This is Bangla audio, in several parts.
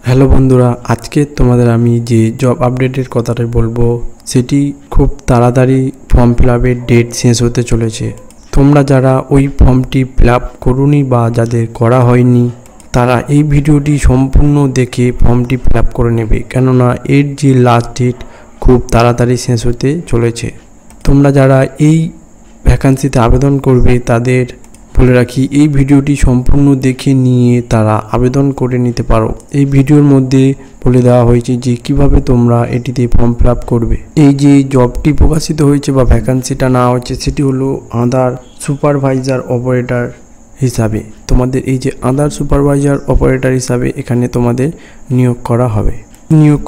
হ্যালো বন্ধুরা, আজকে তোমাদের আমি যে জব আপডেটের কথাটা বলবো সেটি খুব তাড়াতাড়ি ফর্ম ফিল আপের ডেট শেষ হতে চলেছে। তোমরা যারা ওই ফর্মটি ফিল আপ করোনি বা যাদের করা হয়নি তারা এই ভিডিওটি সম্পূর্ণ দেখে ফর্মটি ফিল আপ করে নেবে, কেননা এর যে লাস্ট ডেট খুব তাড়াতাড়ি শেষ হতে চলেছে। তোমরা যারা এই ভ্যাকান্সিতে আবেদন করবে তাদের বলে রাখি, এই ভিডিওটি সম্পূর্ণ দেখে নিয়ে তারা আবেদন করে নিতে পারো। এই ভিডিওর মধ্যে বলে দেওয়া হয়েছে যে কিভাবে তোমরা এটিতে ফর্ম ফিল আপ করবে। এই যে জবটি প্রকাশিত হয়েছে বা ভ্যাকান্সিটা নেওয়া হয়েছে সেটি হলো আধার সুপারভাইজার অপারেটর হিসাবে। তোমাদের এই যে আধার সুপারভাইজার অপারেটর হিসাবে এখানে তোমাদের নিয়োগ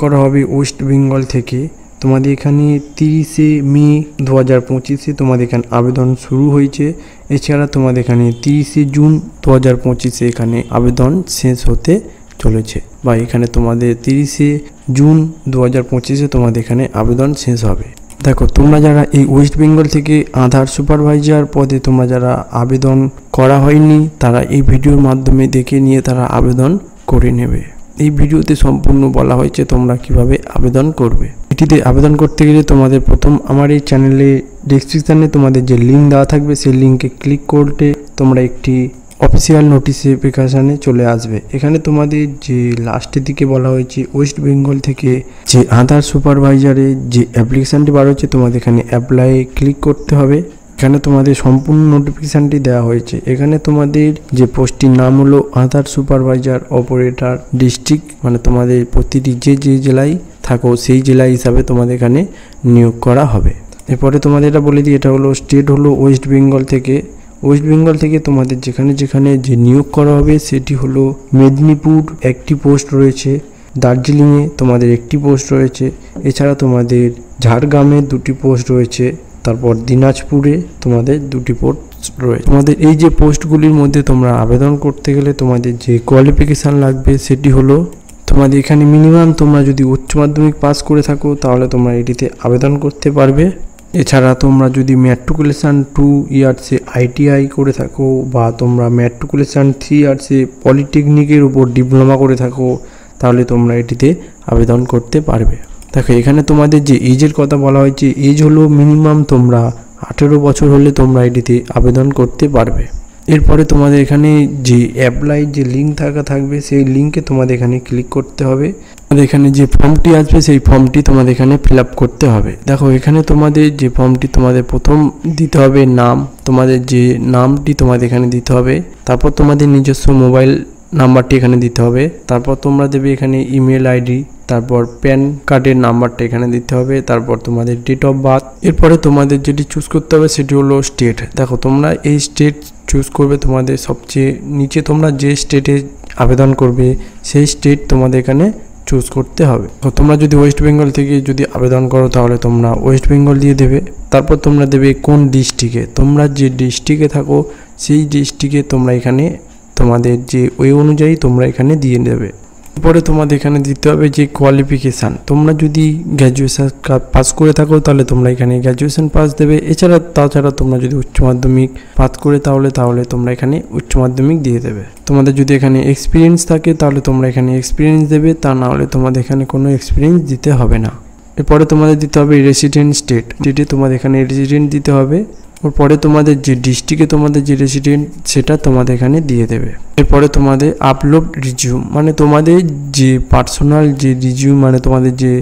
করা হবে ওয়েস্ট বেঙ্গল থেকে। তোমাদের এখানে 30শে মে 2025 তোমাদের এখানে আবেদন শুরু হয়েছে। এছাড়া তোমাদের এখানে 30শে জুন 2025 এখানে আবেদন শেষ হতে চলেছে, বা এখানে তোমাদের 30শে জুন 2025 তোমাদের এখানে আবেদন শেষ হবে। দেখো, তোমরা যারা এই ওয়েস্ট বেঙ্গল থেকে আধার সুপারভাইজার পদে তোমরা যারা আবেদন করা হয়নি তারা এই ভিডিওর মাধ্যমে দেখে নিয়ে তারা আবেদন করে নেবে। এই ভিডিওতে সম্পূর্ণ বলা হয়েছে তোমরা কিভাবে আবেদন করবে। এটিতে আবেদন করতে গেলে তোমাদের প্রথম আমার এই চ্যানেলে ডেসক্রিপশানে তোমাদের যে লিঙ্ক দেওয়া থাকবে সেই লিঙ্কে ক্লিক করতে তোমরা একটি অফিসিয়াল নোটিফিকেশানে চলে আসবে। এখানে তোমাদের যে লাস্টের দিকে বলা হয়েছে ওয়েস্ট বেঙ্গল থেকে যে আধার সুপারভাইজারের যে অ্যাপ্লিকেশানটি বার হচ্ছে তোমাদের এখানে অ্যাপ্লাই ক্লিক করতে হবে। এখানে তোমাদের সম্পূর্ণ নোটিফিকেশানটি দেওয়া হয়েছে। এখানে তোমাদের যে পোস্টটির নাম হলো আধার সুপারভাইজার অপারেটর ডিস্ট্রিক্ট, মানে তোমাদের প্রতিটি যে জেলায় থাকো সেই জেলা হিসাবে তোমাদের এখানে নিয়োগ করা হবে। এরপরে তোমাদের এটা বলে দিই, এটা হলো স্টেট হলো ওয়েস্ট বেঙ্গল থেকে তোমাদের যেখানে যে নিয়োগ করা হবে সেটি হলো মেদিনীপুর একটি পোস্ট রয়েছে, দার্জিলিংয়ে তোমাদের একটি পোস্ট রয়েছে, এছাড়া তোমাদের ঝাড়গ্রামে দুটি পোস্ট রয়েছে, তারপর দিনাজপুরে তোমাদের দুটি পোস্ট রয়েছে। তোমাদের এই যে পোস্টগুলির মধ্যে তোমরা আবেদন করতে গেলে তোমাদের যে কোয়ালিফিকেশান লাগবে সেটি হলো তোমাদের এখানে মিনিমাম তোমরা যদি উচ্চ মাধ্যমিক পাস করে থাকো তাহলে তোমরা এটিতে আবেদন করতে পারবে। এছাড়া তোমরা যদি ম্যাট্রিকুলেশান 2 ইয়ার্সে ITI করে থাকো বা তোমরা ম্যাট্রিকুলেশান 3 ইয়ার্সে পলিটেকনিকের উপর ডিপ্লোমা করে থাকো তাহলে তোমরা এটিতে আবেদন করতে পারবে। দেখো, এখানে তোমাদের যে এজের কথা বলা হয়েছে, এজ হলো মিনিমাম তোমরা 18 বছর হলে তোমরা এটিতে আবেদন করতে পারবে। এরপরে তোমাদের এখানে যে অ্যাপ্লাই যে লিঙ্ক থাকবে সেই লিঙ্কে তোমাদের এখানে ক্লিক করতে হবে। এখানে যে ফর্মটি আসবে সেই ফর্মটি তোমাদের এখানে ফিল আপ করতে হবে। দেখো, এখানে তোমাদের যে ফর্মটি তোমাদের প্রথম দিতে হবে নাম, তোমাদের যে নামটি তোমাদের এখানে দিতে হবে, তারপর তোমাদের নিজস্ব মোবাইল নাম্বারটি এখানে দিতে হবে, তারপর তোমরা দেবে এখানে ইমেল ID, তারপর প্যান কার্ডের নাম্বারটা এখানে দিতে হবে, তারপর তোমাদের ডেট অফ বার্থ। এরপরে তোমাদের যেটি চুজ করতে হবে সেটি হলো স্টেট। দেখো, তোমরা এই স্টেট চুজ করবে, তোমাদের সবচেয়ে নিচে তোমরা যে স্টেটে আবেদন করবে সেই স্টেট তোমাদের এখানে চুজ করতে হবে। তো তোমরা যদি ওয়েস্ট বেঙ্গল থেকে যদি আবেদন করো তাহলে তোমরা ওয়েস্ট বেঙ্গল দিয়ে দেবে। তারপর তোমরা দেবে কোন ডিস্ট্রিক্টে, তোমরা যে ডিস্ট্রিক্টে থাকো সেই ডিস্ট্রিক্টে তোমরা এখানে তোমাদের যে ওই অনুযায়ী তোমরা এখানে দিয়ে দেবে। এরপরে তোমাদের এখানে দিতে হবে যে কোয়ালিফিকেশান, তোমরা যদি গ্র্যাজুয়েশন পাস করে থাকো তাহলে তোমরা এখানে গ্র্যাজুয়েশন পাস দেবে। তাছাড়া তোমরা যদি উচ্চ মাধ্যমিক পাস করে তাহলে তোমরা এখানে উচ্চ মাধ্যমিক দিয়ে দেবে। তোমাদের যদি এখানে এক্সপিরিয়েন্স থাকে তাহলে তোমরা এখানে এক্সপিরিয়েন্স দেবে, তা না হলে তোমাদের এখানে কোনো এক্সপিরিয়েন্স দিতে হবে না। এরপরে তোমাদের দিতে হবে রেসিডেন্ট স্টেটে তোমাদের এখানে রেসিডেন্ট দিতে হবে। পরে তোমাদের যে ডিস্ট্রিক্টে তোমাদের যে রেসিডেন্ট সেটা তোমাদের এখানে দিয়ে দেবে। এরপরে তোমাদের আপলোড রিজিউম, মানে তোমাদের যে পার্সোনাল যে রিজিউম, মানে তোমাদের যে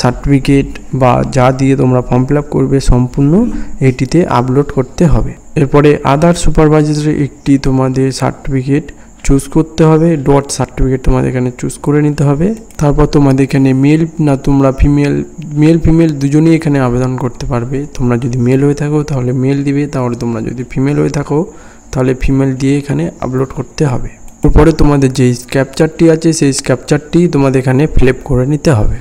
সার্টিফিকেট বা যা দিয়ে তোমরা ফর্ম ফিল আপ করবে সম্পূর্ণ এটিতে আপলোড করতে হবে। এরপরে আধার সুপারভাইজারের একটি তোমাদের সার্টিফিকেট চুজ করতে হবে, ডট সার্টিফিকেট তোমাদের এখানে চুজ করে নিতে হবে। তারপর তোমাদের এখানে তোমরা মেল ফিমেল দুজনেই এখানে আবেদন করতে পারবে। তোমরা যদি মেল হয়ে থাকো তাহলে মেল দিবে, তাহলে তোমরা যদি ফিমেল হয়ে থাকো তাহলে ফিমেল দিয়ে এখানে আপলোড করতে হবে। এরপরে তোমাদের যে ক্যাপচারটি আছে সেই ক্যাপচারটি তোমাদের এখানে ফিল আপ করে নিতে হবে।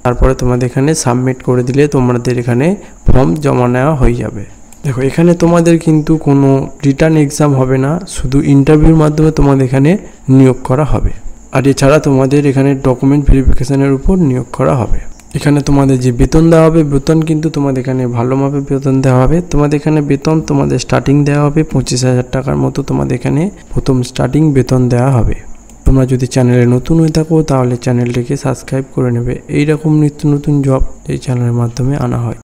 তারপরে তোমাদের এখানে সাবমিট করে দিলে তোমাদের এখানে ফর্ম জমা নেওয়া হয়ে যাবে। দেখো, এখানে তোমাদের কিন্তু কোনো রিটার্ন এক্সাম হবে না, শুধু ইন্টারভিউর মাধ্যমে তোমাদের এখানে নিয়োগ করা হবে। আর এছাড়া তোমাদের এখানে ডকুমেন্ট ভেরিফিকেশানের উপর নিয়োগ করা হবে। এখানে তোমাদের যে বেতন দেওয়া হবে, বেতন কিন্তু তোমাদের এখানে ভালোভাবে বেতন দেওয়া হবে। তোমাদের এখানে বেতন তোমাদের স্টার্টিং দেওয়া হবে 25,000 টাকার মতো, তোমাদের এখানে প্রথম স্টার্টিং বেতন দেওয়া হবে। তোমরা যদি চ্যানেলে নতুন হয়ে থাকো তাহলে চ্যানেলটিকে সাবস্ক্রাইব করে নেবে। এইরকম নিত্য নতুন জব এই চ্যানেলের মাধ্যমে আনা হয়।